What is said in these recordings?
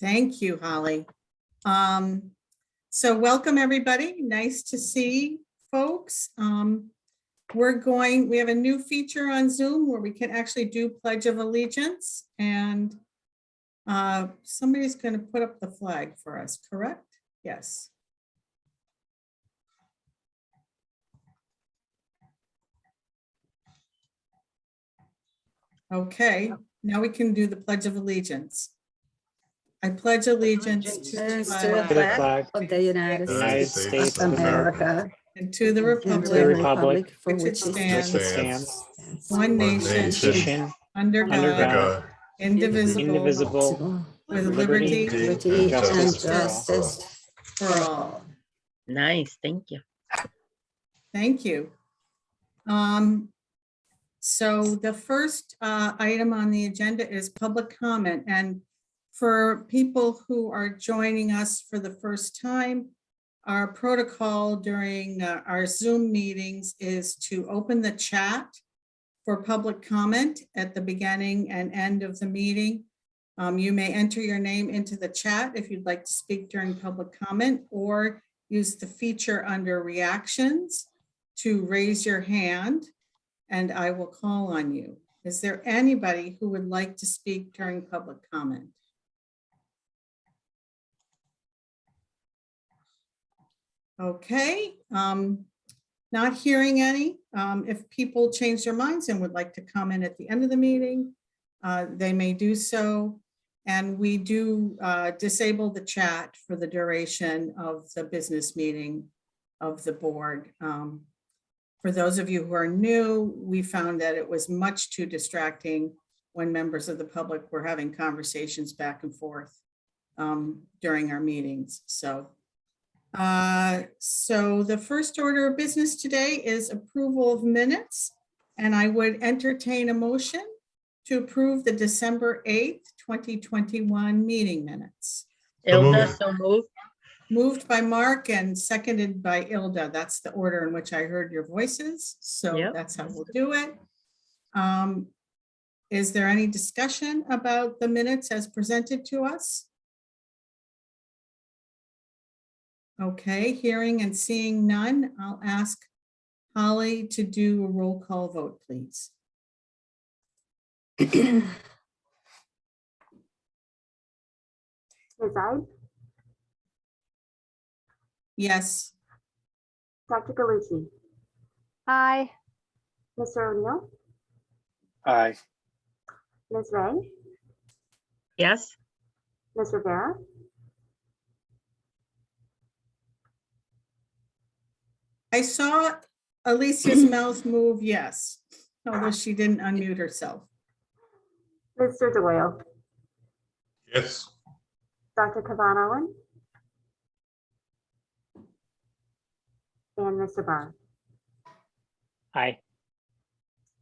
Thank you, Holly. So welcome, everybody. Nice to see folks. We have a new feature on Zoom where we can actually do Pledge of Allegiance, and somebody's going to put up the flag for us, correct? Yes. Okay, now we can do the Pledge of Allegiance. I pledge allegiance to the flag of the United States of America and to the and to the republic republic for which which it it stands, stands, one nation, nation, under under God, indivisible, indivisible, with liberty liberty and justice for all. Nice, thank you. Thank you. So the first item on the agenda is public comment. And for people who are joining us for the first time, our protocol during our Zoom meetings is to open the chat for public comment at the beginning and end of the meeting. You may enter your name into the chat if you'd like to speak during public comment, or use the feature under reactions to raise your hand and I will call on you. Is there anybody who would like to speak during public comment? Okay, not hearing any. If people change their minds and would like to comment at the end of the meeting, they may do so. And we do disable the chat for the duration of the business meeting of the board. For those of you who are new, we found that it was much too distracting when members of the public were having conversations back and forth during our meetings. So the first order of business today is approval of minutes. And I would entertain a motion to approve the December 8th, 2021 meeting minutes. Ilda, so moved. Moved by Mark and seconded by Ilda. That's the order in which I heard your voices. So Yep. That's how we'll do it. Is there any discussion about the minutes as presented to us? Okay, hearing and seeing none, I'll ask Holly to do a roll call vote, please. Ms. Ide, Yes. Dr. Galucci, Aye. Mr. O'Neill, aye. Ms. Ray, Yes, Ms. Rivera, I saw Alicia's mouth move yes, although she didn't unmute herself. Mr. Doyle, Yes. Dr. Kavan Owen, and Mr. Barr. Aye.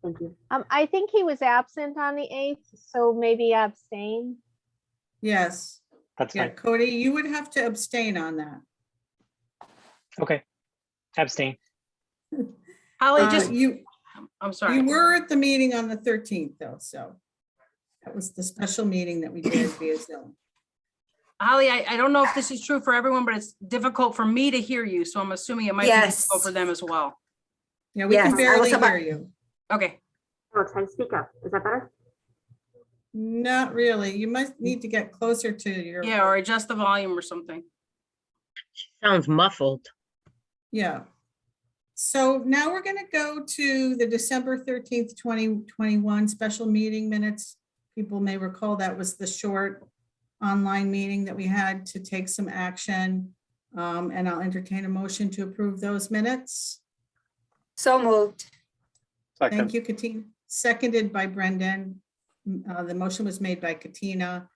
Thank you. I think he was absent on the 8th, so maybe abstain. Yes. That's Yeah, fine. Cody, you would have to abstain on that. Okay. Abstain. Holly, You I'm sorry. were at the meeting on the 13th though, so that was the special meeting that we did via Zoom. Holly, I don't know if this is true for everyone, but it's difficult for me to hear you. So I'm assuming it might be Yes. difficult for them as well. Yeah, we Yes, can I barely was about- hear you. Okay. I will try to speak up. Is that better? Not really. You must need to get closer to your. Yeah, or adjust the volume or something. sounds muffled. Yeah. So now we're going to go to the December 13th, 2021 special meeting minutes. People may recall that was the short online meeting that we had to take some action. And I'll entertain a motion to approve those minutes. So moved. Thank Second. you, Katina. Seconded by Brendan. The motion was made by Katina.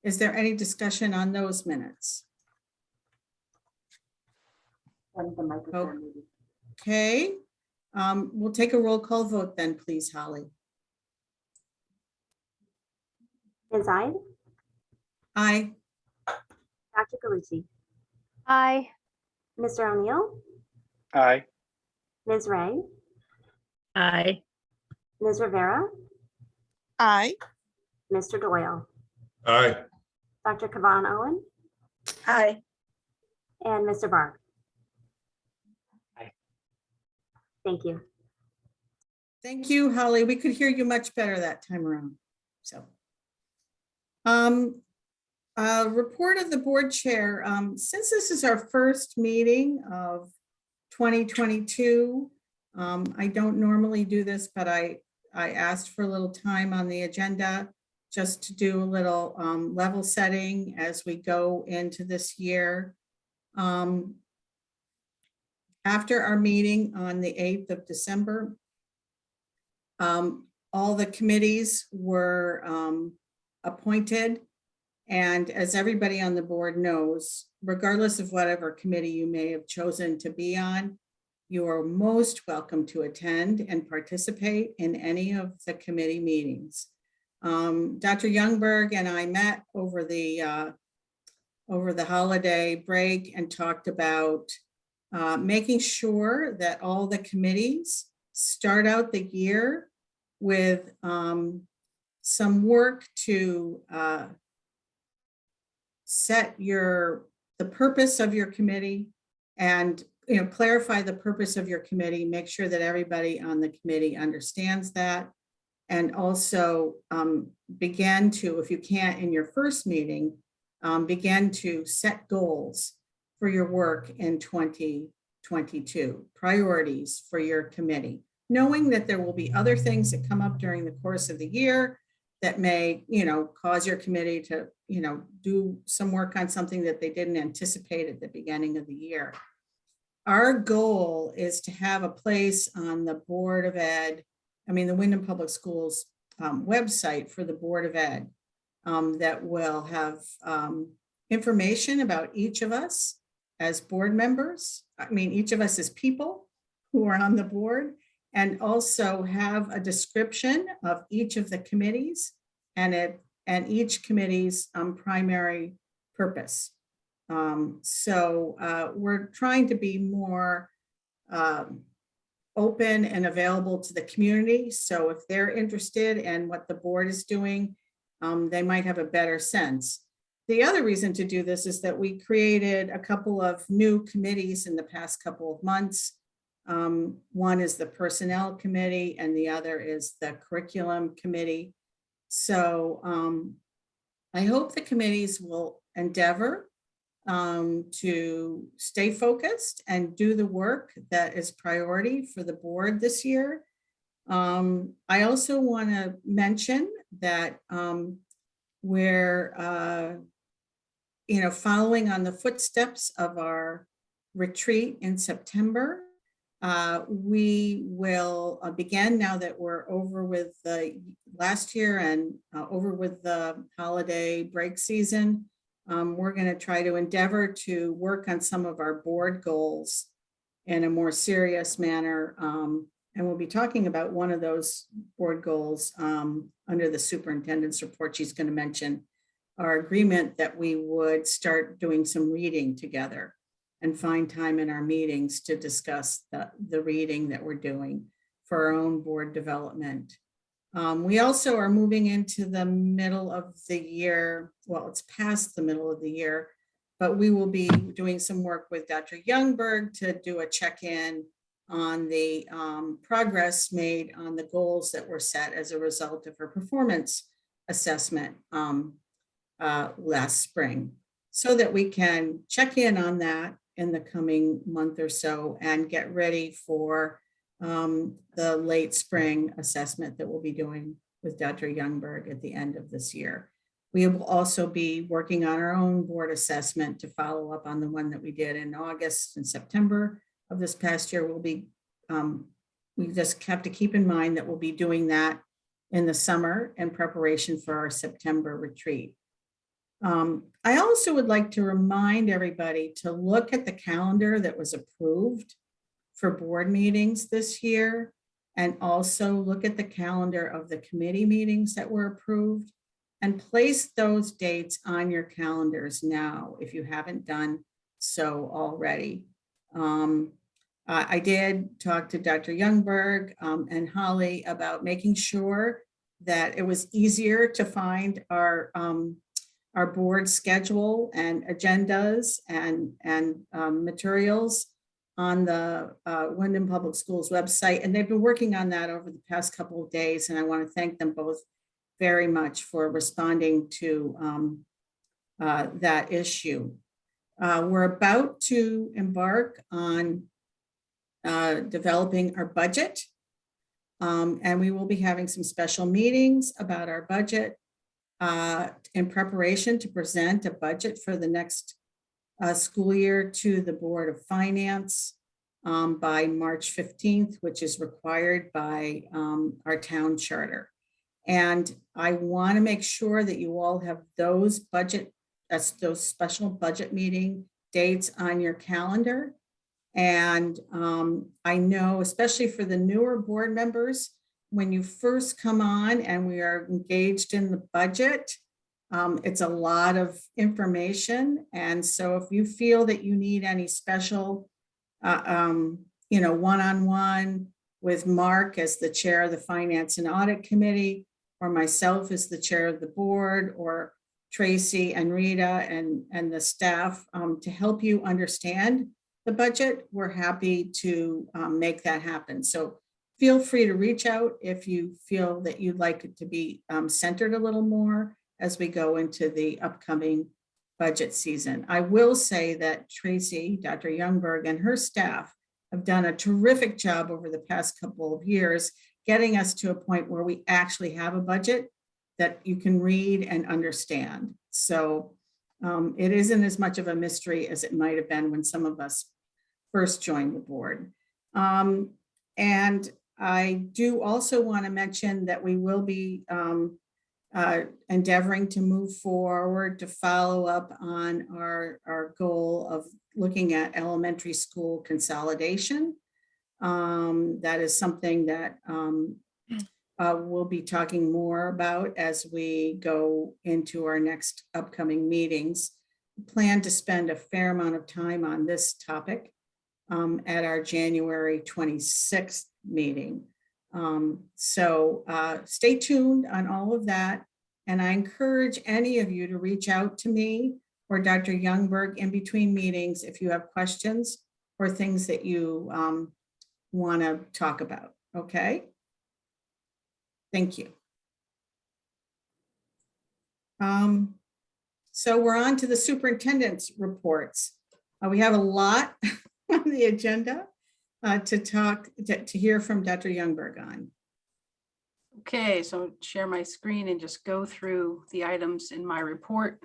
Is there any discussion on those minutes? And the microphone, maybe. Okay, we'll take a roll call vote then, please, Holly. Ms. Ide, Aye. Dr. Galucci, Aye. Mr. O'Neill, Aye. Ms. Ray, Aye, Ms. Rivera, Aye. Mr. Doyle. Aye. Dr. Kavan Owen, Aye. and Mr. Barr. Aye. Thank you. Thank you, Holly. We could hear you much better that time around. So. Report of the board chair. Since this is our first meeting of 2022, I don't normally do this, but I asked for a little time on the agenda just to do a little level setting as we go into this year. After our meeting on the 8th of December, all the committees were appointed. And as everybody on the board knows, regardless of whatever committee you may have chosen to be on, you are most welcome to attend and participate in any of the committee meetings. Dr. Youngberg and I met over the holiday break and talked about making sure that all the committees start out the year with some work to set the purpose of your committee and clarify the purpose of your committee, make sure that everybody on the committee understands that, and also begin to, if you can't in your first meeting, begin to set goals for your work in 2022, priorities for your committee, knowing that there will be other things that come up during the course of the year that may, cause your committee to, do some work on something that they didn't anticipate at the beginning of the year. Our goal is to have a place on the Board of Ed, the Windham Public Schools website for the Board of Ed that will have information about each of us as board members. Each of us as people who are on the board, and also have a description of each of the committees and each committee's primary purpose. So we're trying to be more open and available to the community. So if they're interested in what the board is doing, they might have a better sense. The other reason to do this is that we created a couple of new committees in the past couple of months. One is the Personnel Committee and the other is the Curriculum Committee. So I hope the committees will endeavor to stay focused and do the work that is priority for the board this year. I also want to mention that we're following on the footsteps of our retreat in September. We will begin, now that we're over with the last year and over with the holiday break season, we're going to try to endeavor to work on some of our board goals in a more serious manner. And we'll be talking about one of those board goals under the superintendent's report. She's going to mention our agreement that we would start doing some reading together and find time in our meetings to discuss the reading that we're doing for our own board development. We also are moving into the middle of the year. Well, it's past the middle of the year, but we will be doing some work with Dr. Youngberg to do a check-in on the progress made on the goals that were set as a result of her performance assessment last spring, so that we can check in on that in the coming month or so and get ready for the late spring assessment that we'll be doing with Dr. Youngberg at the end of this year. We will also be working on our own board assessment to follow up on the one that we did in August and September of this past year. We just have to keep in mind that we'll be doing that in the summer in preparation for our September retreat. I also would like to remind everybody to look at the calendar that was approved for board meetings this year, and also look at the calendar of the committee meetings that were approved, and place those dates on your calendars now if you haven't done so already. I did talk to Dr. Youngberg and Holly about making sure that it was easier to find our our board schedule and agendas and materials on the Windham Public Schools website. And they've been working on that over the past couple of days. And I want to thank them both very much for responding to that issue. We're about to embark on developing our budget. And we will be having some special meetings about our budget in preparation to present a budget for the next school year to the Board of Finance by March 15th, which is required by our town charter. And I want to make sure that you all have those special budget meeting dates on your calendar. And I know, especially for the newer board members, when you first come on and we are engaged in the budget, it's a lot of information. And so if you feel that you need any special, one-on-one with Mark as the chair of the Finance and Audit Committee, or myself as the chair of the board, or Tracy and Rita and the staff to help you understand the budget, we're happy to make that happen. So feel free to reach out if you feel that you'd like it to be centered a little more as we go into the upcoming budget season. I will say that Tracy, Dr. Youngberg, and her staff have done a terrific job over the past couple of years, getting us to a point where we actually have a budget that you can read and understand. So it isn't as much of a mystery as it might have been when some of us first joined the board. And I do also want to mention that we will be endeavoring to move forward to follow up on our goal of looking at elementary school consolidation. That is something that we'll be talking more about as we go into our next upcoming meetings. We plan to spend a fair amount of time on this topic at our January 26th meeting. So stay tuned on all of that. And I encourage any of you to reach out to me or Dr. Youngberg in between meetings if you have questions or things that you want to talk about. Okay. Thank you. So we're on to the superintendent's reports. We have a lot on the agenda to hear from Dr. Youngberg on. Okay, so share my screen and just go through the items in my report.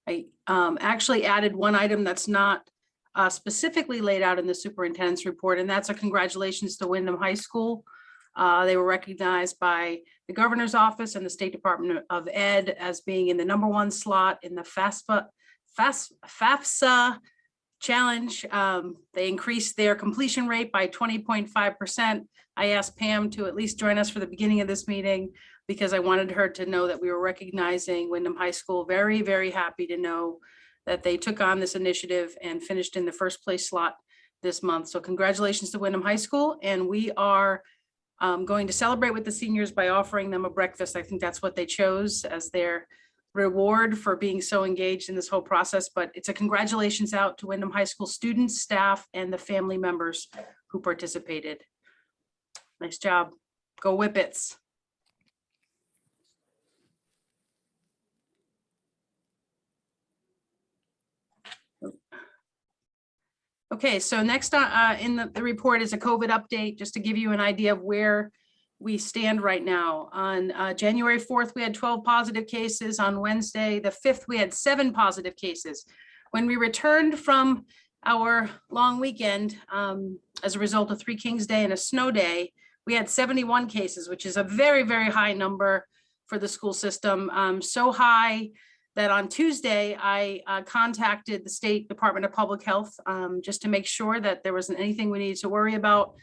I actually added one item that's not specifically laid out in the superintendent's report, and that's a congratulations to Windham High School. They were recognized by the governor's office and the State Department of Ed as being in the #1 slot in the FAFSA challenge. They increased their completion rate by 20.5%. I asked Pam to at least join us for the beginning of this meeting because I wanted her to know that we were recognizing Windham High School. Very, very happy to know that they took on this initiative and finished in the first place slot this month. So congratulations to Windham High School. And we are going to celebrate with the seniors by offering them a breakfast. I think that's what they chose as their reward for being so engaged in this whole process. But it's a congratulations out to Windham High School students, staff, and the family members who participated. Nice job. Go Whippets. Okay, so next in the report is a COVID update, just to give you an idea of where we stand right now. On January 4th, we had 12 positive cases. On Wednesday, the 5th, we had 7 positive cases. When we returned from our long weekend, as a result of 3 Kings Day and a snow day, we had 71 cases, which is a very, very high number for the school system. So high that on Tuesday, I contacted the State Department of Public Health just to make sure that there wasn't anything we needed to worry about.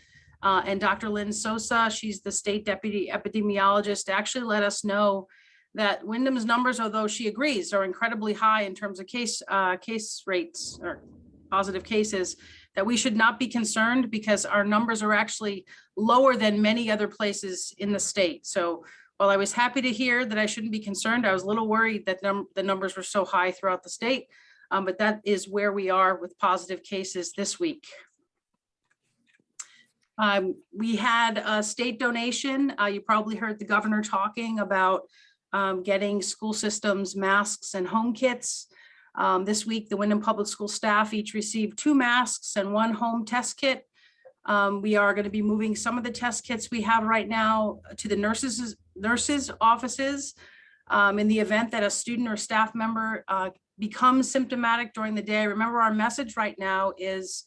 And Dr. Lynn Sosa, she's the state deputy epidemiologist, actually let us know that Windham's numbers, although she agrees, are incredibly high in terms of case rates or positive cases, that we should not be concerned because our numbers are actually lower than many other places in the state. So While I was happy to hear that I shouldn't be concerned, I was a little worried that the numbers were so high throughout the state. But that is where we are with positive cases this week. We had a state donation. You probably heard the governor talking about getting school systems masks and home kits. This week, the Windham Public School staff each received 2 masks and 1 home test kit. We are going to be moving some of the test kits we have right now to the nurses' offices in the event that a student or staff member becomes symptomatic during the day. Remember, our message right now is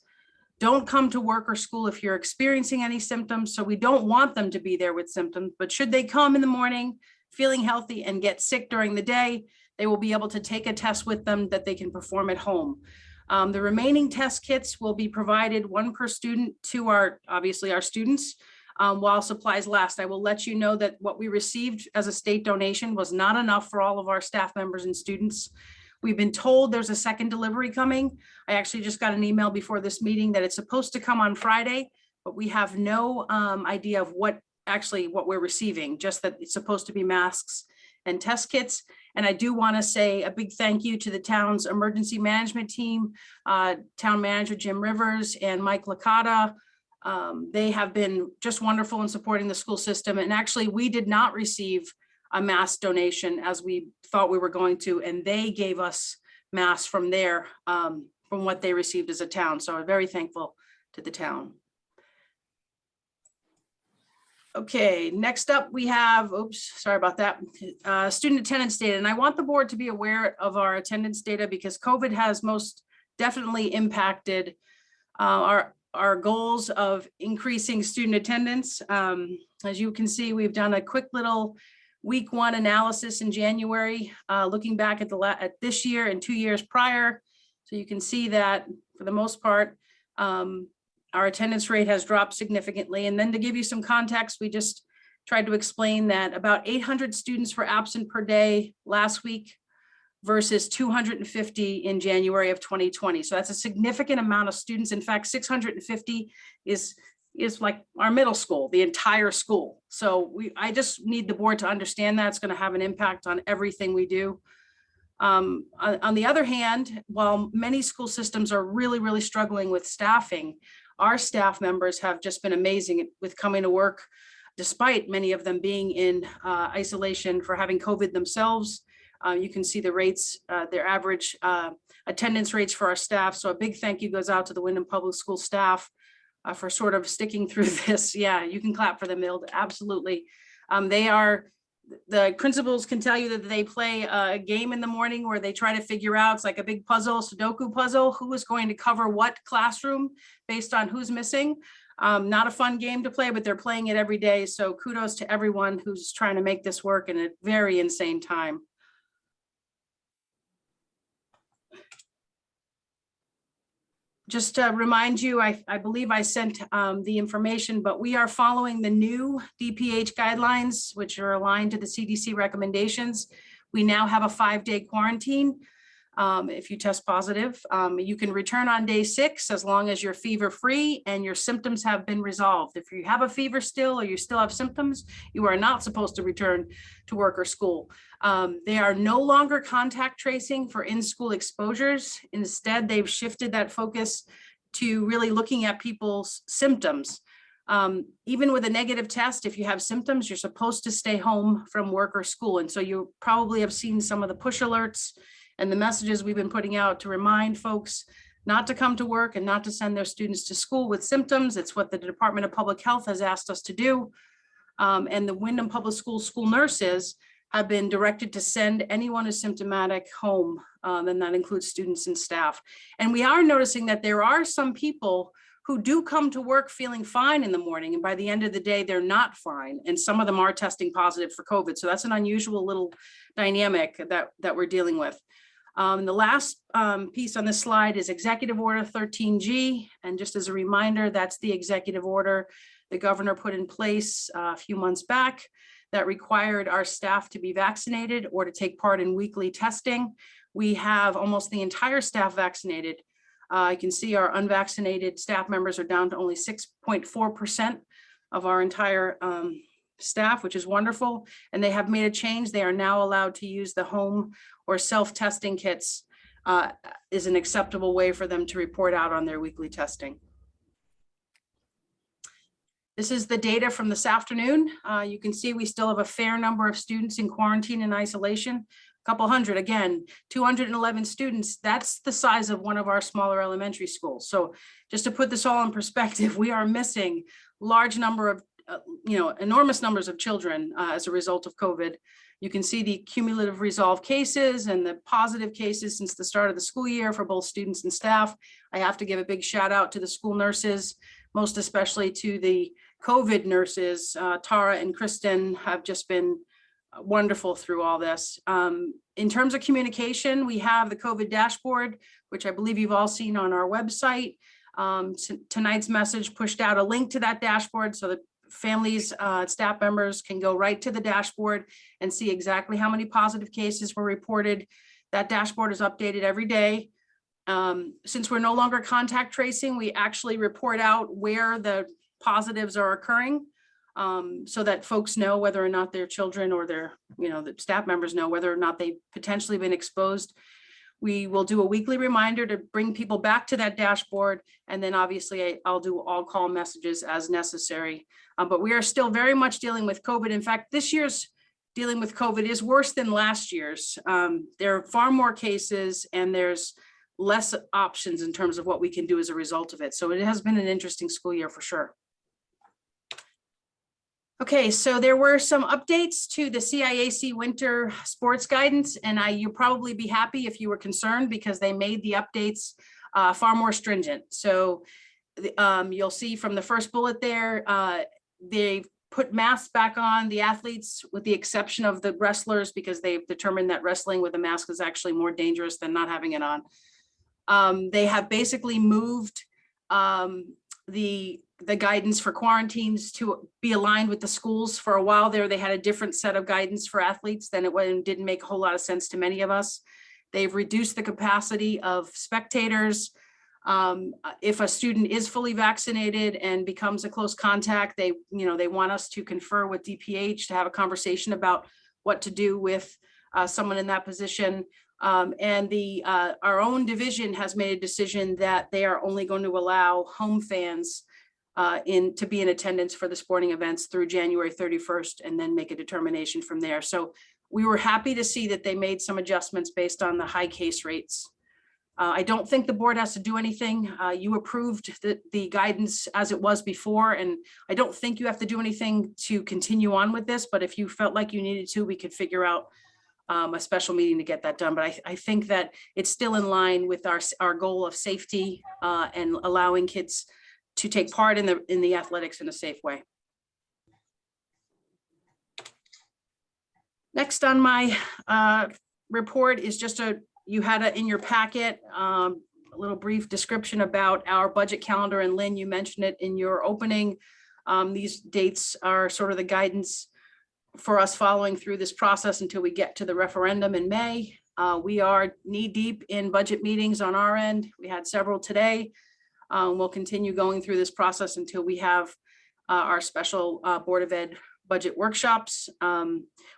don't come to work or school if you're experiencing any symptoms. So we don't want them to be there with symptoms, but should they come in the morning feeling healthy and get sick during the day, they will be able to take a test with them that they can perform at home. The remaining test kits will be provided 1 per student to obviously our students while supplies last. I will let you know that what we received as a state donation was not enough for all of our staff members and students. We've been told there's a second delivery coming. I actually just got an email before this meeting that it's supposed to come on Friday, but we have no idea of what we're receiving, just that it's supposed to be masks and test kits. And I do want to say a big thank you to the town's emergency management team, town manager Jim Rivers and Mike Licata. They have been just wonderful in supporting the school system. And actually, we did not receive a mask donation as we thought we were going to, and they gave us masks from from what they received as a town. So I'm very thankful to the town. Okay, next up we have, oops, sorry about that, student attendance data. And I want the board to be aware of our attendance data because COVID has most definitely impacted our goals of increasing student attendance. As you can see, we've done a quick little week 1 analysis in January, looking back at this year and 2 years prior. So you can see that for the most part, our attendance rate has dropped significantly. And then to give you some context, we just tried to explain that about 800 students were absent per day last week versus 250 in January of 2020. So that's a significant amount of students. In fact, 650 is like our middle school, the entire school. So I just need the board to understand that it's going to have an impact on everything we do. On the other hand, while many school systems are really, really struggling with staffing, our staff members have just been amazing with coming to work, despite many of them being in isolation for having COVID themselves. You can see the rates, their average attendance rates for our staff. So a big thank you goes out to the Windham Public School staff for sort of sticking through this. Yeah, you can clap for them, Mild, absolutely. The principals can tell you that they play a game in the morning where they try to figure out, it's like a big puzzle, Sudoku puzzle, who is going to cover what classroom based on who's missing. Not a fun game to play, but they're playing it every day. So kudos to everyone who's trying to make this work in a very insane time. Just to remind you, I believe I sent the information, but we are following the new DPH guidelines, which are aligned to the CDC recommendations. We now have a 5-day quarantine. If you test positive, you can return on day 6 as long as you're fever-free and your symptoms have been resolved. If you have a fever still or you still have symptoms, you are not supposed to return to work or school. They are no longer contact tracing for in-school exposures. Instead, they've shifted that focus to really looking at people's symptoms. Even with a negative test, if you have symptoms, you're supposed to stay home from work or school. And so you probably have seen some of the push alerts and the messages we've been putting out to remind folks not to come to work and not to send their students to school with symptoms. It's what the Department of Public Health has asked us to do. And the Windham Public Schools school nurses have been directed to send anyone who's symptomatic home, and that includes students and staff. And we are noticing that there are some people who do come to work feeling fine in the morning, and by the end of the day, they're not fine. And some of them are testing positive for COVID. So that's an unusual little dynamic that we're dealing with. The last piece on this slide is Executive Order 13G. And just as a reminder, that's the executive order the governor put in place a few months back that required our staff to be vaccinated or to take part in weekly testing. We have almost the entire staff vaccinated. You can see our unvaccinated staff members are down to only 6.4% of our entire staff, which is wonderful. And they have made a change. They are now allowed to use the home or self-testing kits is an acceptable way for them to report out on their weekly testing. This is the data from this afternoon. You can see we still have a fair number of students in quarantine and isolation, a couple hundred, again, 211 students. That's the size of one of our smaller elementary schools. So just to put this all in perspective, we are missing large number of, enormous numbers of children as a result of COVID. You can see the cumulative resolved cases and the positive cases since the start of the school year for both students and staff. I have to give a big shout out to the school nurses, most especially to the COVID nurses. Tara and Kristen have just been wonderful through all this. In terms of communication, we have the COVID dashboard, which I believe you've all seen on our website. Tonight's message pushed out a link to that dashboard so that families, staff members can go right to the dashboard and see exactly how many positive cases were reported. That dashboard is updated every day. Since we're no longer contact tracing, we actually report out where the positives are occurring, so that folks know whether or not their children or their, the staff members know whether or not they've potentially been exposed. We will do a weekly reminder to bring people back to that dashboard. And then obviously I'll do all call messages as necessary. But we are still very much dealing with COVID. In fact, this year's dealing with COVID is worse than last year's. There are far more cases and there's less options in terms of what we can do as a result of it. So it has been an interesting school year for sure. Okay, so there were some updates to the CIAC winter sports guidance, and you'll probably be happy if you were concerned because they made the updates far more stringent. So you'll see from the first bullet there, they put masks back on the athletes with the exception of the wrestlers because they've determined that wrestling with a mask is actually more dangerous than not having it on. They have basically moved the guidance for quarantines to be aligned with the schools. For a while there, they had a different set of guidance for athletes than it didn't make a whole lot of sense to many of us. They've reduced the capacity of spectators. If a student is fully vaccinated and becomes a close contact, they want us to confer with DPH to have a conversation about what to do with someone in that position. And our own division has made a decision that they are only going to allow home fans to be in attendance for the sporting events through January 31st and then make a determination from there. So we were happy to see that they made some adjustments based on the high case rates. I don't think the board has to do anything. You approved the guidance as it was before, and I don't think you have to do anything to continue on with this, but if you felt like you needed to, we could figure out a special meeting to get that done. But I think that it's still in line with our goal of safety and allowing kids to take part in the athletics in a safe way. Next on my report is just you had in your packet a little brief description about our budget calendar, and Lynn, you mentioned it in your opening. These dates are sort of the guidance for us following through this process until we get to the referendum in May. We are knee deep in budget meetings on our end. We had several today. We'll continue going through this process until we have our special Board of Ed budget workshops.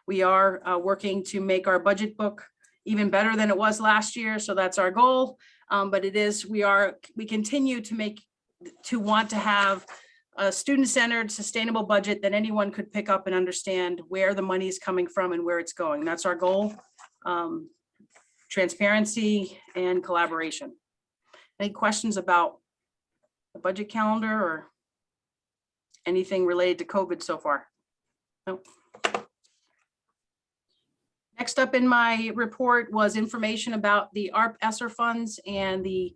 We are working to make our budget book even better than it was last year. So that's our goal. But we continue to want to have a student-centered, sustainable budget that anyone could pick up and understand where the money is coming from and where it's going. That's our goal. Transparency and collaboration. Any questions about the budget calendar or anything related to COVID so far? Nope. Next up in my report was information about the ARP ESSER funds and the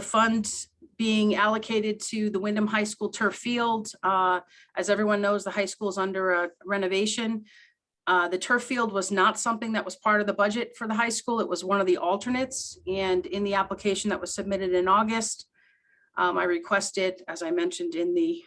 funds being allocated to the Windham High School turf field. As everyone knows, the high school is under a renovation. The turf field was not something that was part of the budget for the high school. It was one of the alternates. And in the application that was submitted in August, I requested, as I mentioned in the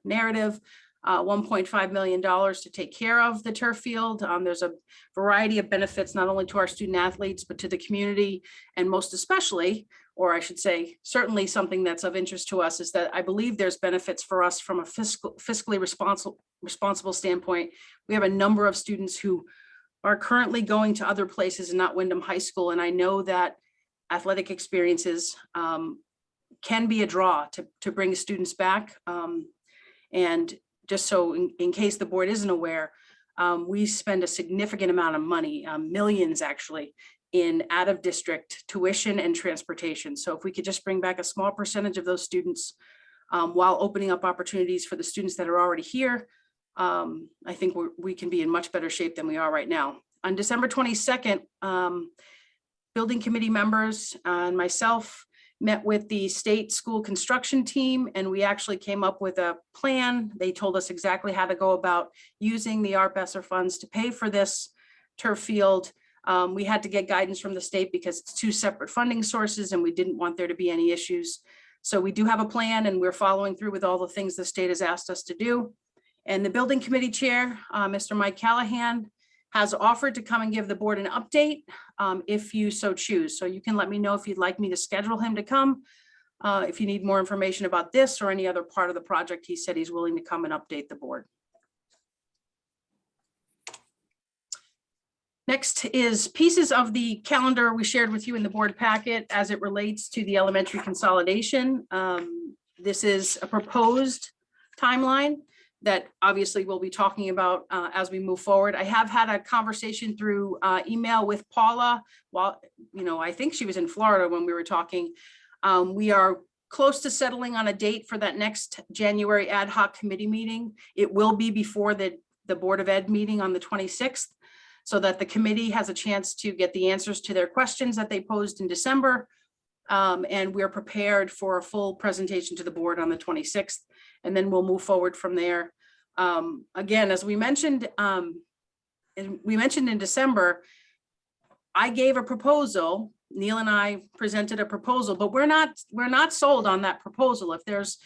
narrative, $1.5 million to take care of the turf field. There's a variety of benefits, not only to our student athletes, but to the community. And most especially, or I should say, certainly something that's of interest to us, is that I believe there's benefits for us from a fiscally responsible standpoint. We have a number of students who are currently going to other places and not Windham High School. And I know that athletic experiences can be a draw to bring students back. And just so in case the board isn't aware, we spend a significant amount of money, millions actually, in out-of-district tuition and transportation. So if we could just bring back a small percentage of those students while opening up opportunities for the students that are already here, I think we can be in much better shape than we are right now. On December 22nd, building committee members and myself met with the state school construction team, and we actually came up with a plan. They told us exactly how to go about using the ESSER funds to pay for this turf field. We had to get guidance from the state because it's two separate funding sources and we didn't want there to be any issues. So we do have a plan and we're following through with all the things the state has asked us to do. And the building committee chair, Mr. Mike Callahan, has offered to come and give the board an update if you so choose. So you can let me know if you'd like me to schedule him to come. If you need more information about this or any other part of the project, he said he's willing to come and update the board. Next is pieces of the calendar we shared with you in the board packet as it relates to the elementary consolidation. This is a proposed timeline that obviously we'll be talking about as we move forward. I have had a conversation through email with Paula while, I think she was in Florida when we were talking. We are close to settling on a date for that next January ad hoc committee meeting. It will be before the Board of Ed meeting on the 26th. So that the committee has a chance to get the answers to their questions that they posed in December. And we're prepared for a full presentation to the board on the 26th, and then we'll move forward from there. Again, as we mentioned in December, I gave a proposal. Neil and I presented a proposal, but we're not sold on that proposal. If there's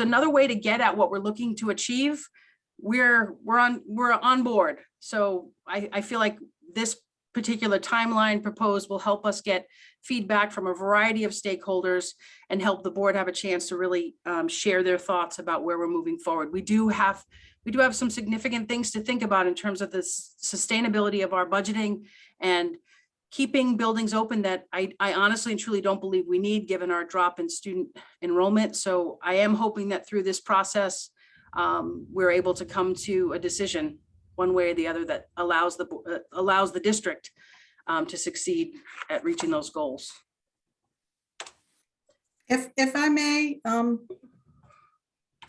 another way to get at what we're looking to achieve, we're on board. So I feel like this particular timeline proposed will help us get feedback from a variety of stakeholders and help the board have a chance to really share their thoughts about where we're moving forward. We do have some significant things to think about in terms of the sustainability of our budgeting and keeping buildings open that I honestly and truly don't believe we need given our drop in student enrollment. So I am hoping that through this process, we're able to come to a decision one way or the other that allows the district to succeed at reaching those goals. If I may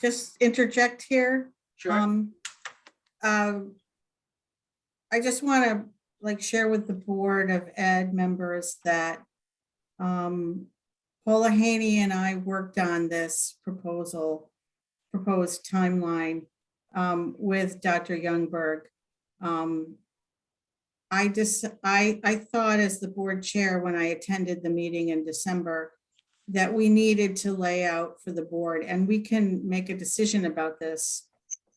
just interject here. Sure. I just want to share with the Board of Ed members that Paula Haney and I worked on this proposed timeline with Dr. Youngberg. I thought as the board chair when I attended the meeting in December that we needed to lay out for the board, and we can make a decision about this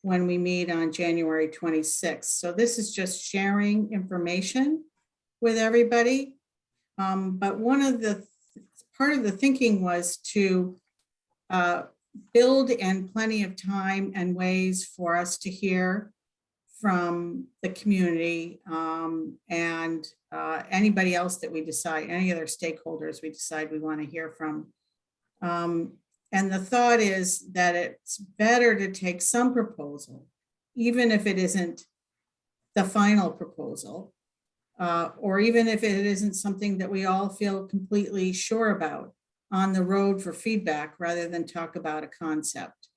when we meet on January 26th. So this is just sharing information with everybody. But part of the thinking was to build in plenty of time and ways for us to hear from the community and anybody else that we decide, any other stakeholders we decide we want to hear from. And the thought is that it's better to take some proposal, even if it isn't the final proposal, or even if it isn't something that we all feel completely sure about, on the road for feedback rather than talk about a concept.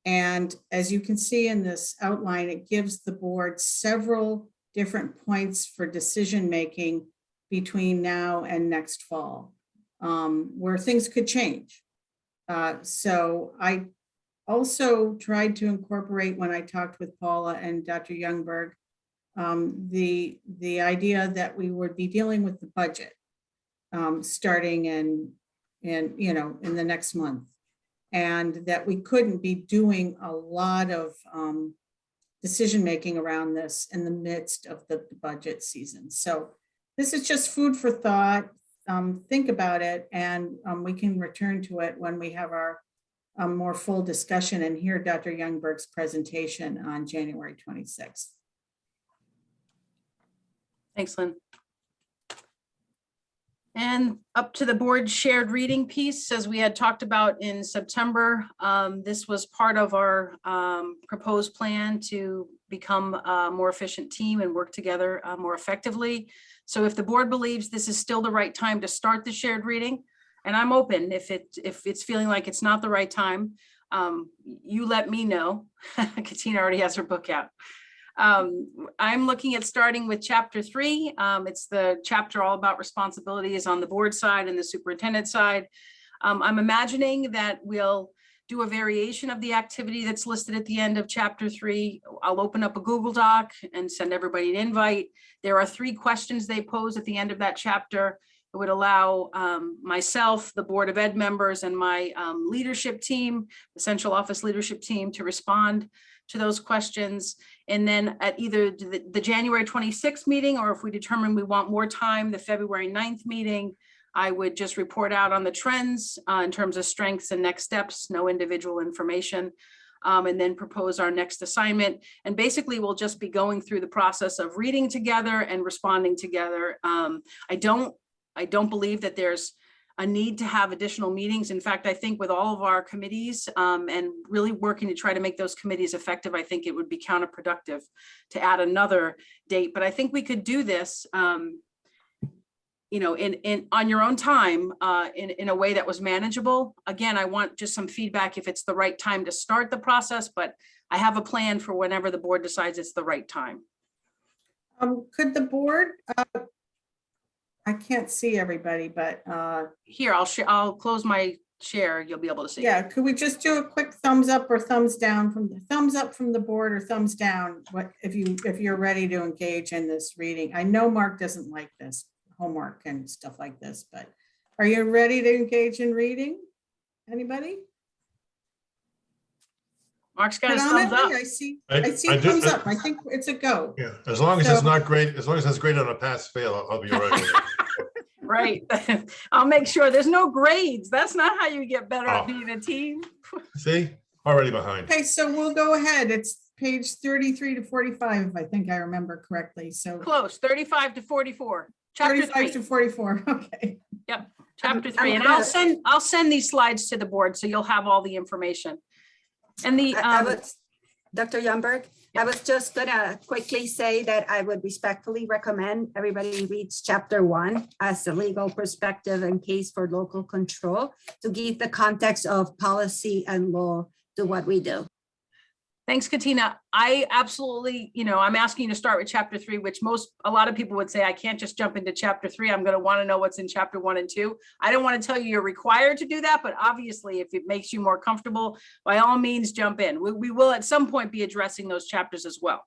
And as you can see in this outline, it gives the board several different points for decision-making between now and next fall, where things could change. So I also tried to incorporate, when I talked with Paula and Dr. Youngberg, the idea that we would be dealing with the budget starting in the next month, and that we couldn't be doing a lot of decision-making around this in the midst of the budget season. So this is just food for thought, think about it, and we can return to it when we have our more full discussion and hear Dr. Youngberg's presentation on January 26th. Thanks, Lynn. And up to the board shared reading piece, as we had talked about in September, this was part of our proposed plan to become a more efficient team and work together more effectively. So if the board believes this is still the right time to start the shared reading, and I'm open if it's feeling like it's not the right time, you let me know. Katina already has her book out. I'm looking at starting with chapter 3. It's the chapter all about responsibilities on the board side and the superintendent side. I'm imagining that we'll do a variation of the activity that's listed at the end of chapter 3. I'll open up a Google Doc and send everybody an invite. There are 3 questions they pose at the end of that chapter. It would allow myself, the Board of Ed members, and my leadership team, the central office leadership team, to respond to those questions. And then at either the January 26th meeting, or if we determine we want more time, the February 9th meeting, I would just report out on the trends in terms of strengths and next steps, no individual information, and then propose our next assignment. And basically we'll just be going through the process of reading together and responding together. I don't believe that there's a need to have additional meetings. In fact, I think with all of our committees and really working to try to make those committees effective, I think it would be counterproductive to add another date. But I think we could do this, you know, on your own time, in a way that was manageable. Again, I want just some feedback if it's the right time to start the process, but I have a plan for whenever the board decides it's the right time. Could the board, I can't see everybody, but Here, I'll close my share. You'll be able to see. yeah, could we just do a quick thumbs up or thumbs down from the board, or thumbs down? What if you're ready to engage in this reading? I know Mark doesn't like this homework and stuff like this, but are you ready to engage in reading? Anybody? Mark's got his thumbs up. Predominantly, I I see do- thumbs up. I think it's a go. Yeah, as long as it's So- not great, as long as it's great on a pass fail, I'll be all right. with it. Right. I'll make sure there's no grades. That's not how you get better at Oh. being a team. See, already behind. Okay, so we'll go ahead. It's page 33 to 45, if I think I remember correctly. So Close, 35 to 44. Chapter 35 to 3, 44, okay. chapter I'm 3. And gonna- I'll send these slides to the board so you'll have all the information. And the, I was, Dr. Youngberg, I was just gonna quickly say that I would respectfully recommend everybody reads chapter 1 as the legal perspective and case for local control to give the context of policy and law to what we do. thanks, Katina. I absolutely, you know, I'm asking you to start with chapter 3, which a lot of people would say, I can't just jump into chapter 3. I'm going to want to know what's in chapter 1 and 2. I don't want to tell you you're required to do that, but obviously if it makes you more comfortable, by all means, jump in. We will at some point be addressing those chapters as well.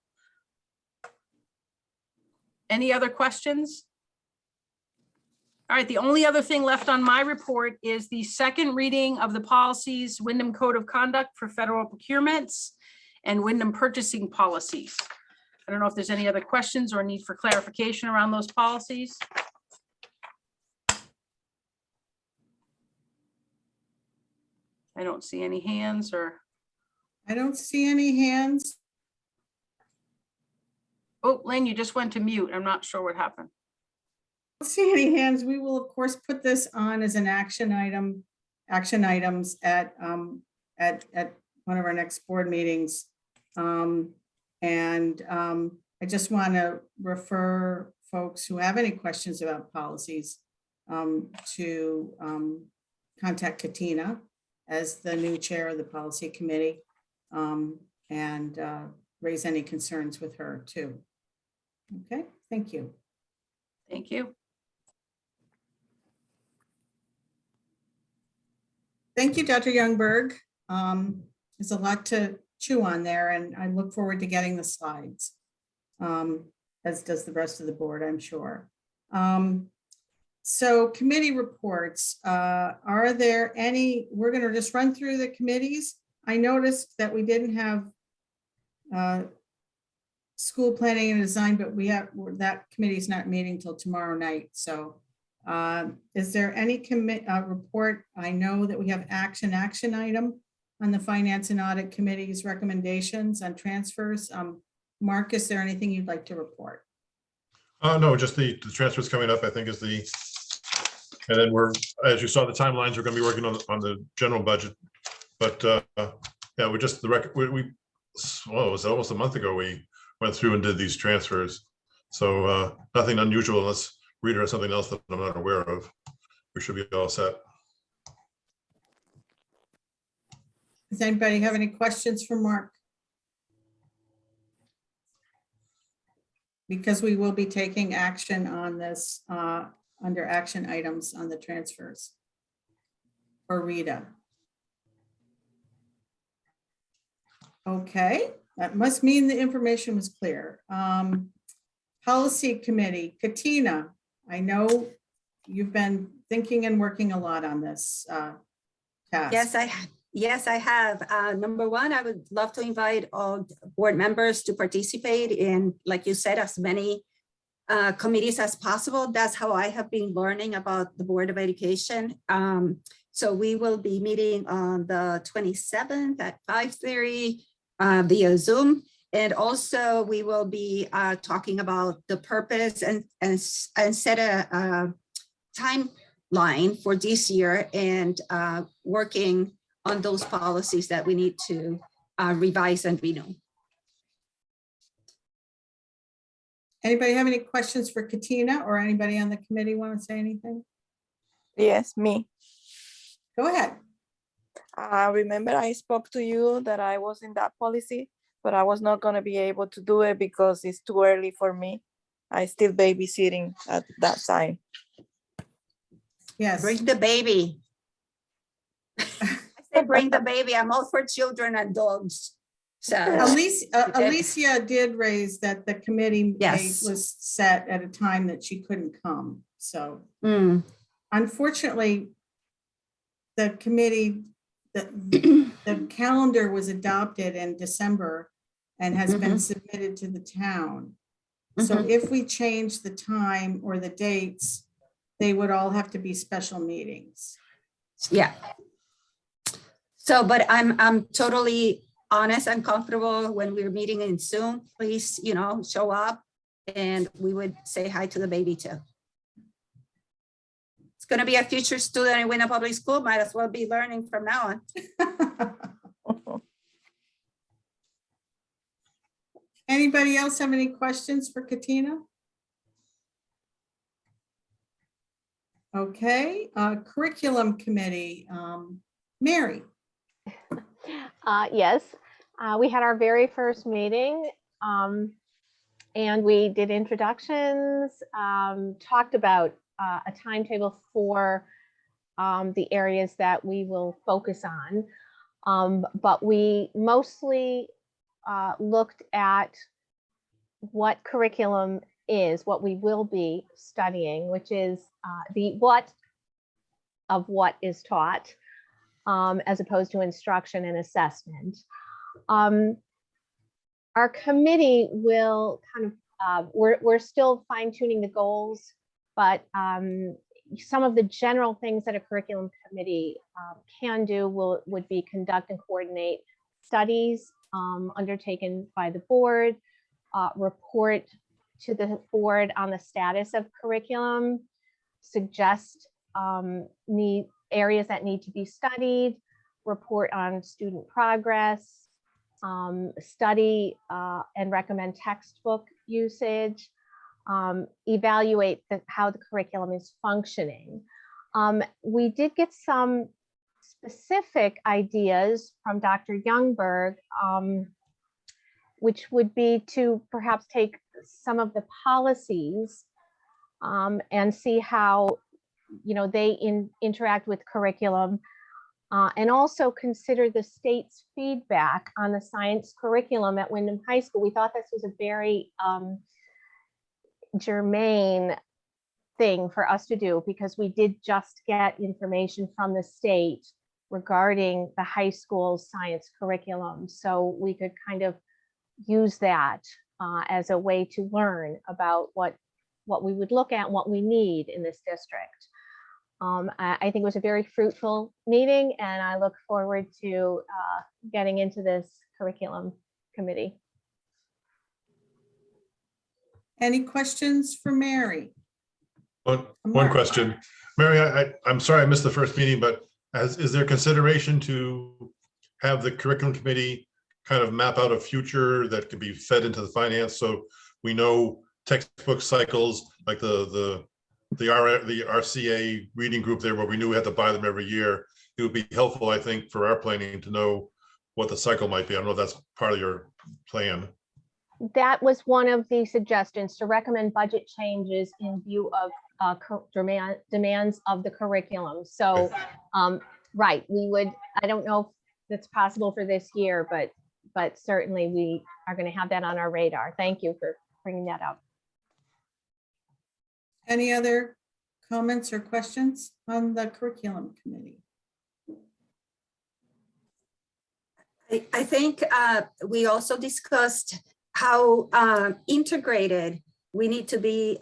Any other questions? All right, the only other thing left on my report is the second reading of the policies, Windham Code of Conduct for Federal Procurements and Windham Purchasing Policies. I don't know if there's any other questions or need for clarification around those policies. I don't see any hands or, I don't see any hands. oh, Lynn, you just went to mute. I'm not sure what happened. Don't see any hands. We will, of course, put this on as an action items at one of our next board meetings. I just want to refer folks who have any questions about policies to contact Katina as the new chair of the policy committee, and raise any concerns with her too. Okay, thank you. Thank you. Thank you, Dr. Youngberg. There's a lot to chew on there, and I look forward to getting the slides, as does the rest of the board, I'm sure. So committee reports, are there any? We're going to just run through the committees. I noticed that we didn't have school planning and design, but that committee is not meeting till tomorrow night. So Is there any report? I know that we have action item on the Finance and Audit Committee's recommendations on transfers. Mark, is there anything you'd like to report? No, just the transfers coming up, I think is and then as you saw, the timelines, we're gonna be working on the general budget. But yeah, we're just well, it was almost a month ago, we went through and did these transfers. So nothing unusual unless Rita has something else that I'm not aware of. We should be all set. Does anybody have any questions for Mark? Because we will be taking action on this under action items on the transfers. For Rita. Okay, that must mean the information was clear. Policy Committee, Katina, I know you've been thinking and working a lot on this task. Yes, I have. Number one, I would love to invite all board members to participate in, like you said, as many committees as possible. That's how I have been learning about the Board of Education. So we will be meeting on the 27th at 5:30 via Zoom. And also we will be talking about the purpose and set a timeline for this year and working on those policies that we need to revise and renew. Anybody have any questions for Katina or anybody on the committee want to say anything? Yes, me. Go ahead. Remember I spoke to you that I was in that policy, but I was not gonna be able to do it because it's too early for me. I still babysitting at that time. Yes. Bring the baby. I say bring the baby. I'm all for children and dogs. So Alicia did raise that the committee date Yes. was set at a time that she couldn't come. So unfortunately, the committee, the calendar was adopted in December and has been submitted to the town. So if we change the time or the dates, they would all have to be special meetings. yeah. So, but I'm totally honest and comfortable when we're meeting in Zoom. Please, show up and we would say hi to the baby too. It's going to be a future student in Windham Public School. Might as well be learning from now on. Anybody else have any questions for Katina? Okay, curriculum committee, Mary. Yes, we had our very first meeting and we did introductions, talked about a timetable for the areas that we will focus on. But we mostly looked at what curriculum is, what we will be studying, which is the what of what is taught, as opposed to instruction and assessment. Our committee will kind of, we're still fine tuning the goals, but some of the general things that a curriculum committee can do would be conduct and coordinate studies undertaken by the board, report to the board on the status of curriculum, suggest areas that need to be studied, report on student progress, study and recommend textbook usage, evaluate how the curriculum is functioning. We did get some specific ideas from Dr. Youngberg, which would be to perhaps take some of the policies and see how they interact with curriculum, and also consider the state's feedback on the science curriculum at Windham High School. We thought this was a very germane thing for us to do, because we did just get information from the state regarding the high school's science curriculum. So we could kind of use that as a way to learn about what what we would look at, and what we need in this district. I think it was a very fruitful meeting, and I look forward to getting into this curriculum committee. Any questions for Mary? One Mark. question. Mary, I'm sorry I missed the first meeting, but is there consideration to have the curriculum committee kind of map out a future that could be fed into the finance, so we know textbook cycles, like the RCA reading group there, where we knew we had to buy them every year? It would be helpful, I think, for our planning to know what the cycle might be. I don't know if that's part of your plan. That was one of the suggestions, to recommend budget changes in view of demands of the curriculum. So, right, we would, I don't know if that's possible for this year, but certainly we are going to have that on our radar. Thank you for bringing that up. Any other comments or questions on the curriculum committee? I think we also discussed how integrated we need to be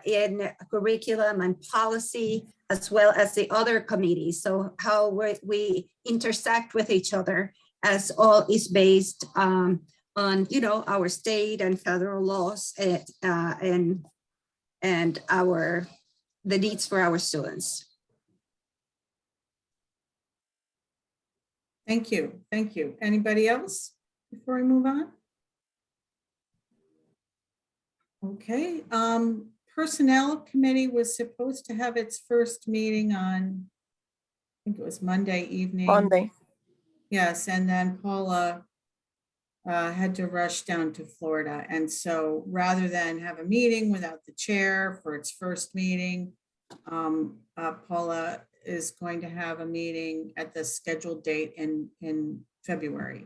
in curriculum and policy, as well as the other committees. So how we intersect with each other, as all is based on, you know, our state and federal laws and the needs for our students. Thank you. Thank you. Anybody else before we move on? Okay, Personnel Committee was supposed to have its first meeting on, I think it was Monday evening. Monday. Yes, and then Paula had to rush down to Florida. And so rather than have a meeting without the chair for its first meeting, Paula is going to have a meeting at the scheduled date in February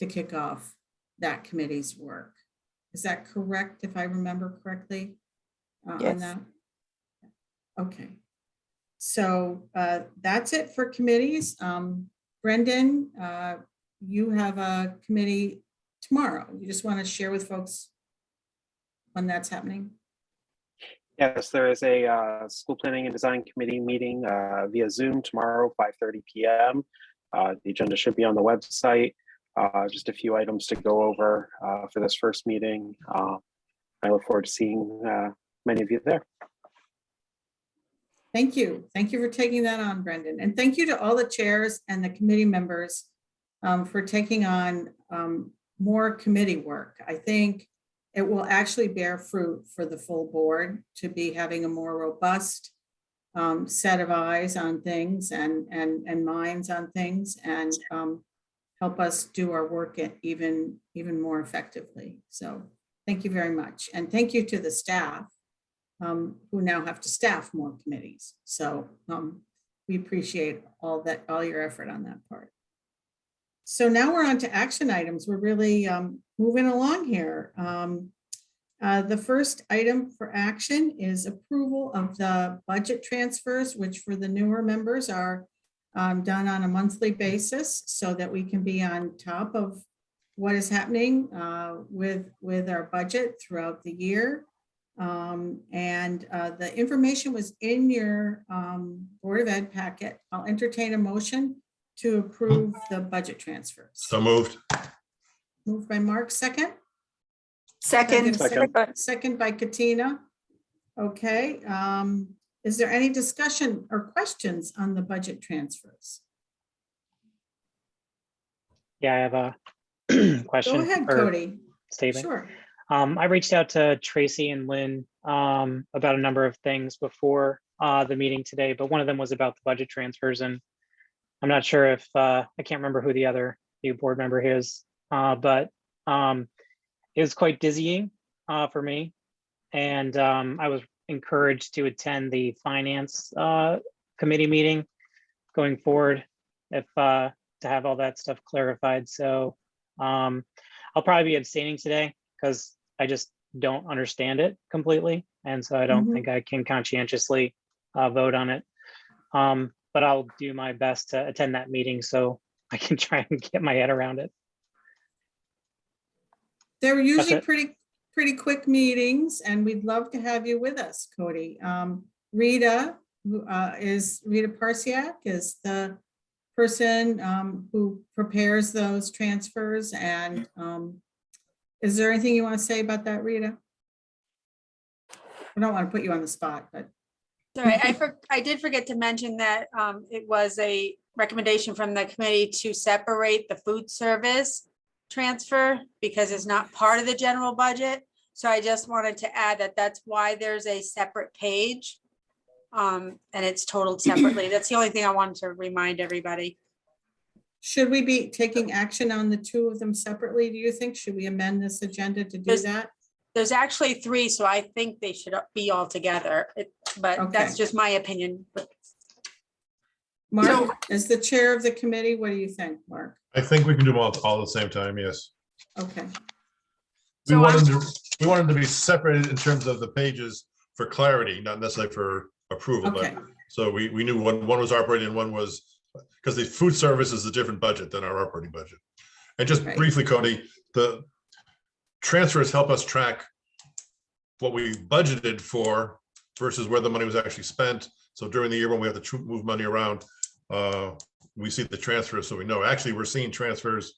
to kick off that committee's work. Is that correct, if I remember correctly? Yes. On that? Okay. So that's it for committees. Brendan, you have a committee tomorrow. You just want to share with folks when that's happening? Yes, there is a school planning and design committee meeting via Zoom tomorrow, 5:30 p.m. The agenda should be on the website. Just a few items to go over for this first meeting. I look forward to seeing many of you there. Thank you. Thank you for taking that on, Brendan. And thank you to all the chairs and the committee members for taking on more committee work. I think it will actually bear fruit for the full board to be having a more robust set of eyes on things and minds on things, and help us do our work even more effectively. So thank you very much. And thank you to the staff who now have to staff more committees. So we appreciate all your effort on that part. So now we're on to action items. We're really moving along here. The first item for action is approval of the budget transfers, which for the newer members are done on a monthly basis so that we can be on top of what is happening with our budget throughout the year. The information was in your Board of Ed packet. I'll entertain a motion to approve the budget transfers. So moved. Moved by Mark, second. Second. Second by Katina. Okay. Is there any discussion or questions on the budget transfers? Yeah, I have a question. Go ahead, or Cody. statement. Sure. I reached out to Tracy and Lynn about a number of things before the meeting today, but one of them was about the budget transfers, and I'm not sure if I can't remember who the other new board member is, but it was quite dizzying for me, and I was encouraged to attend the finance committee meeting going forward if to have all that stuff clarified. So I'll probably be abstaining today because I just don't understand it completely, and so I don't think I can conscientiously vote on it. But I'll do my best to attend that meeting so I can try and get my head around it. They're usually it. pretty pretty quick meetings, and we'd love to have you with us, Cody. Rita, Rita Parsiak is the person who prepares those transfers. And is there anything you want to say about that, Rita? I don't want to put you on the spot, but. Sorry, I did forget to mention that it was a recommendation from the committee to separate the food service transfer because it's not part of the general budget. So I just wanted to add that that's why there's a separate page. And it's totaled separately. That's the only thing I wanted to remind everybody. Should we be taking action on the two of them separately, do you think? Should we amend this agenda to do that? There's actually 3, so I think they should be all together. But that's Okay. just my opinion. Mark, as the chair of the committee, what do you think, Mark? I think we can do them all at the same time, yes. Okay, We So wanted to be separated in terms of the pages for clarity, not necessarily for approval, but okay, so we knew one was operating and one was, because the food service is a different budget than our operating budget. And just Right. briefly, Cody, the transfers help us track what we budgeted for versus where the money was actually spent. So during the year when we have to move money around, we see the transfers, so we know. Actually, we're seeing transfers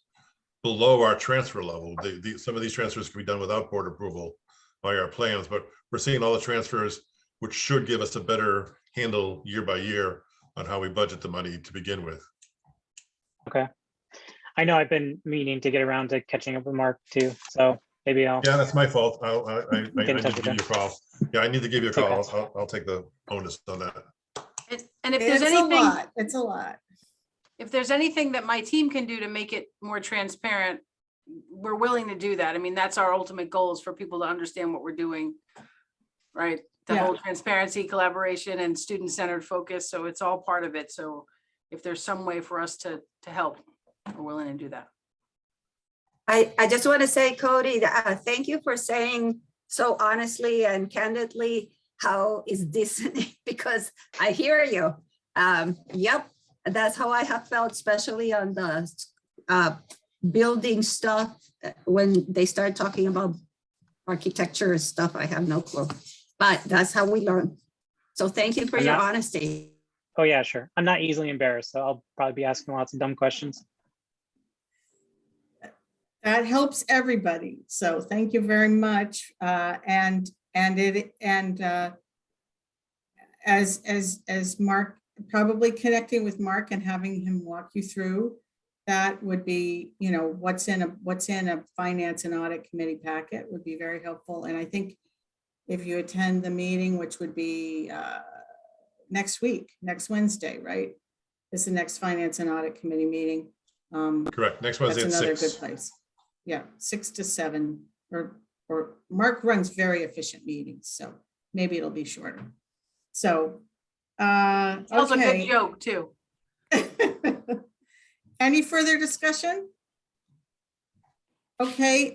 below our transfer level. Some of these transfers can be done without board approval by our plans, but we're seeing all the transfers, which should give us a better handle year by year on how we budget the money to begin with. Okay. I know I've been meaning to get around to catching up with Mark too, so maybe I'll, Yeah, that's my fault. I need Get in to touch give with you a call. Yeah, I need to give you a It's okay. call. I'll take the onus on that. And if there's it's a anything, lot, it's a lot. if there's anything that my team can do to make it more transparent, we're willing to do that. I mean, that's our ultimate goal, is for people to understand what we're doing. Right? The Yeah. whole transparency, collaboration, and student-centered focus. So it's all part of it. So if there's some way for us to help, we're willing to do that. I just want to say, Cody, thank you for saying so honestly and candidly, how is this? Because I hear you. Yep, that's how I have felt, especially on the building stuff. When they start talking about architecture and stuff, I have no clue. But that's how we learn. So thank you for I'm your not- honesty. oh yeah, sure. I'm not easily embarrassed, so I'll probably be asking lots of dumb questions. That helps everybody. So thank you very much. As Mark, probably connecting with Mark and having him walk you through, that would be, you know, what's in a finance and audit committee packet would be very helpful. And I think if you attend the meeting, which would be next week, next Wednesday, right? Is the next finance and audit committee meeting. Correct. Next Wednesday That's at another 6. good place. Yeah, 6 to 7, or Mark runs very efficient meetings, so maybe it'll be shorter. So, Tells a good okay. joke too. Any further discussion? Okay,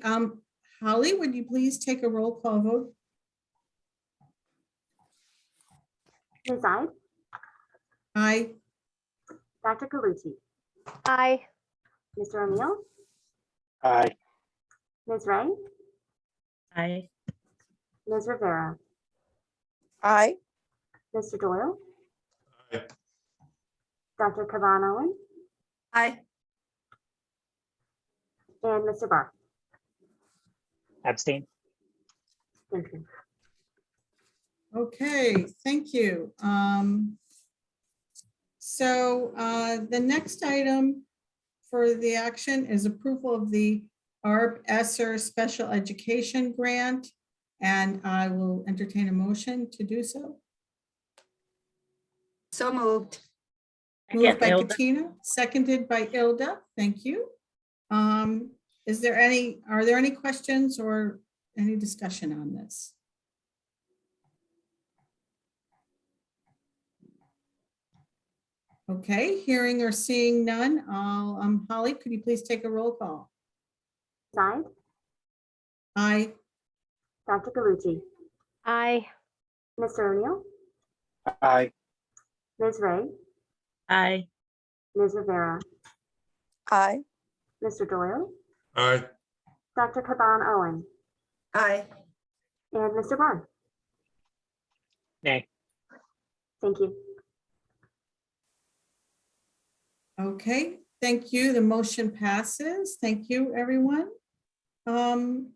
Holly, would you please take a roll call vote? Ms. Ide, Aye. Dr. Calucci, Aye. Mr. O'Neill, Aye. Ms. Ray, Aye. Ms. Rivera, Aye. Mr. Doyle, Aye. Dr. Kavan Owen, Aye. and Mr. Barr. Abstain. Thank you. Okay, thank you. So the next item for the action is approval of the ARP ESSER Special Education Grant, and I will entertain a motion to do so. So moved. Moved by Hilda. Katina, seconded by Ilda. Thank you. Are there any questions or any discussion on this? Okay, hearing or seeing none, Holly, could you please take a roll call? Ms. Ide, Aye. Dr. Calucci, Aye. Mr. O'Neill, Aye. Ms. Ray, Aye. Ms. Rivera, Aye. Mr. Doyle, Aye. Dr. Kavan Owen, Aye. and Mr. Barr. Nay. Thank you. Okay, thank you. The motion passes. Thank you, everyone. And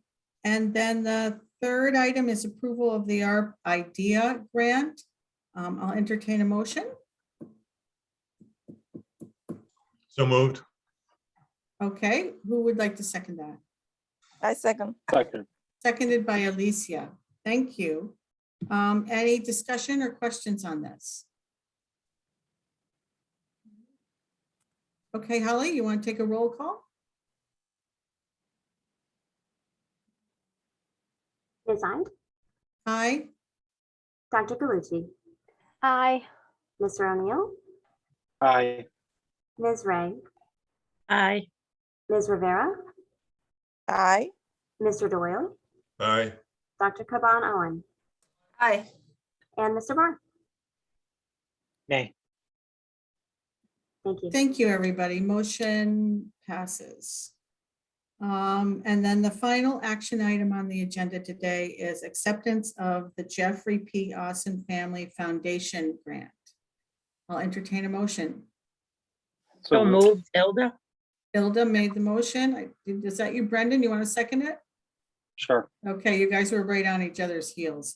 then the third item is approval of the ARP IDEA grant. I'll entertain a motion. So moved. Okay, who would like to second that? I second. Second. Seconded by Alicia. Thank you. Any discussion or questions on this? Okay, Holly, you want to take a roll call? Ms. Ide, Aye. Dr. Galucci, Aye. Mr. O'Neill, Aye. Ms. Ray, Aye. Ms. Rivera, Aye. Mr. Doyle, Aye. Dr. Caban Owen, Aye. and Mr. Barr. Nay. Thank you. Thank you, everybody. Motion passes. And then the final action item on the agenda today is acceptance of the Jeffrey P. Austin Family Foundation grant. I'll entertain a motion. So moved, Hilda? Hilda made the motion. Is that you, Brendan? You want to second it? Sure. Okay, you guys were right on each other's heels.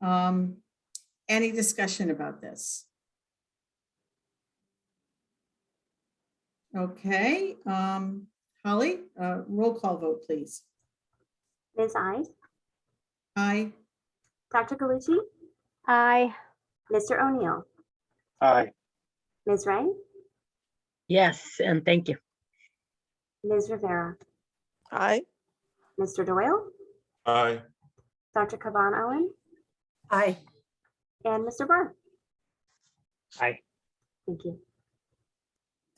Any discussion about this? Okay, Holly, roll call vote, please. Ms. Ide, Aye. Dr. Galucci, Aye. Mr. O'Neill, Aye. Ms. Ray, Yes, and thank you. Ms. Rivera, Aye. Mr. Doyle, Aye. Dr. Caban Owen, Aye. and Mr. Barr. Aye. Thank you.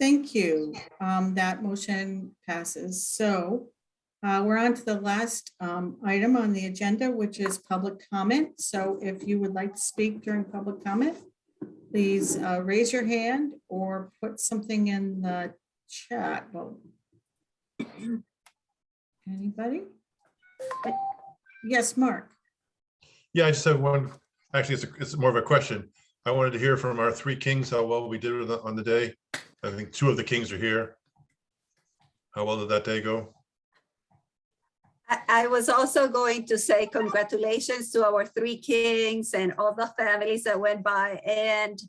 Thank you. That motion passes. So we're on to the last item on the agenda, which is public comment. So if you would like to speak during public comment, please raise your hand or put something in the chat. Well, anybody? Yes, Mark. Yeah, I just have one, actually, it's more of a question. I wanted to hear from our three kings, how well we did on the day. I think two of the kings are here. How well did that day go? I was also going to say congratulations to our three kings and all the families that went by, and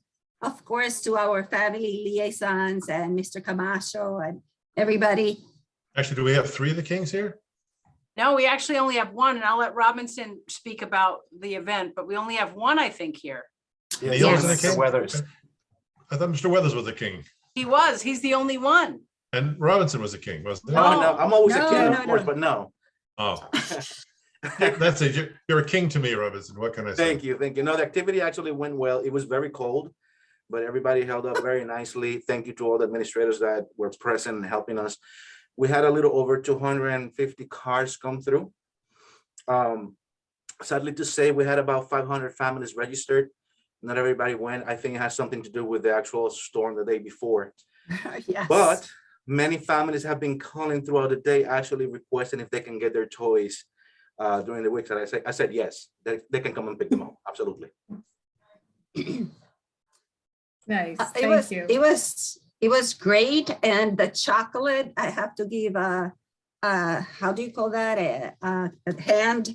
of course to our family liaisons and Mr. Camacho and everybody. Actually, do we have three of the kings here? No, we actually only have one, and I'll let Robinson speak about the event, but we only have one, I think, here. Neil was the Yes. king? Weathers. Okay. I thought Mr. Weathers was the king. He's the only one. And Robinson was the king, wasn't he? No, no, I'm always a No, king, no, of course, no. but no. Oh, that's it. You're a king to me, Robinson. What can I say? Thank you, thank you. No, the activity actually went well. It was very cold, but everybody held up very nicely. Thank you to all the administrators that were present and helping us. We had a little over 250 cars come through. Sadly to say, we had about 500 families registered. Not everybody went. I think it has something to do with the actual storm the day before. Yes. But many families have been calling throughout the day, actually requesting if they can get their toys during the week. And I said yes, they can come and pick them up. Absolutely. Nice. It Thank was, you. it was great. And the chocolate, I have to give how do you call that? A hand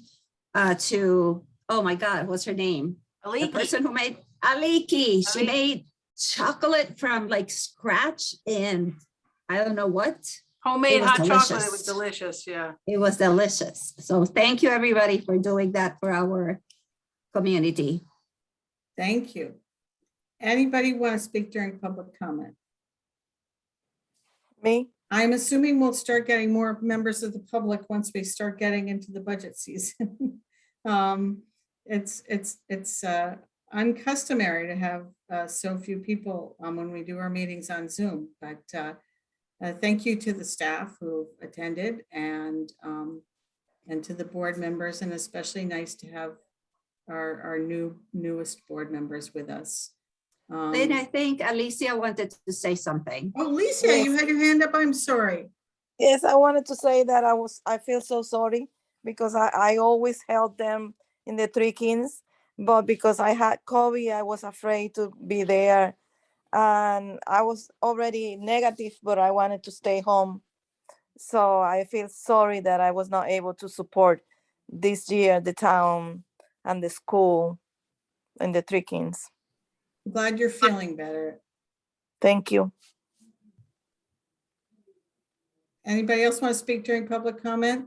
to, oh my God, what's her name? The Aliki. person who made Aliki. She Aliki. made chocolate from like scratch and I don't know what. Homemade It was hot chocolate. It delicious. was delicious. Yeah. It was delicious. So thank you, everybody, for doing that for our community. Thank you. Anybody want to speak during public comment? Me? I'm assuming we'll start getting more members of the public once we start getting into the budget season. It's uncustomary to have so few people when we do our meetings on Zoom, but thank you to the staff who attended and to the board members, and especially nice to have our newest board members with us. Then I think Alicia wanted to say something. Oh, Alicia, you had your hand up. I'm sorry. Yes, I wanted to say that I feel so sorry because I always held them in the Three Kings, but because I had COVID, I was afraid to be there. And I was already negative, but I wanted to stay home. So I feel sorry that I was not able to support this year the town and the school in the Three Kings. Glad you're feeling better. Thank you. Anybody else want to speak during public comment?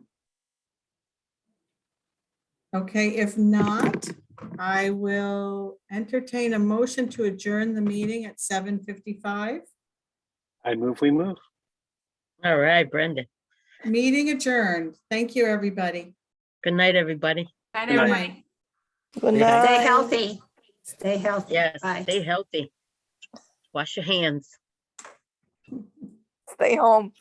Okay, if not, I will entertain a motion to adjourn the meeting at 7:55. I move, we move. All right, Brenda. Meeting adjourned. Thank you, everybody. Good night, everybody. Night, Good everybody. night. Good Stay night. Stay healthy. Stay healthy. Yes, Bye. stay healthy. Wash your hands. Stay home.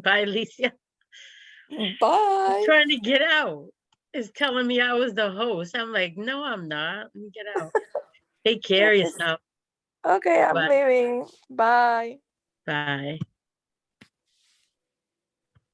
Bye, Alicia. Bye. Trying to get out. It's telling me I was the host. I'm like, no, I'm not. Let me get out. Take care of yourself. Okay, I'm Bye. leaving. Bye. Bye.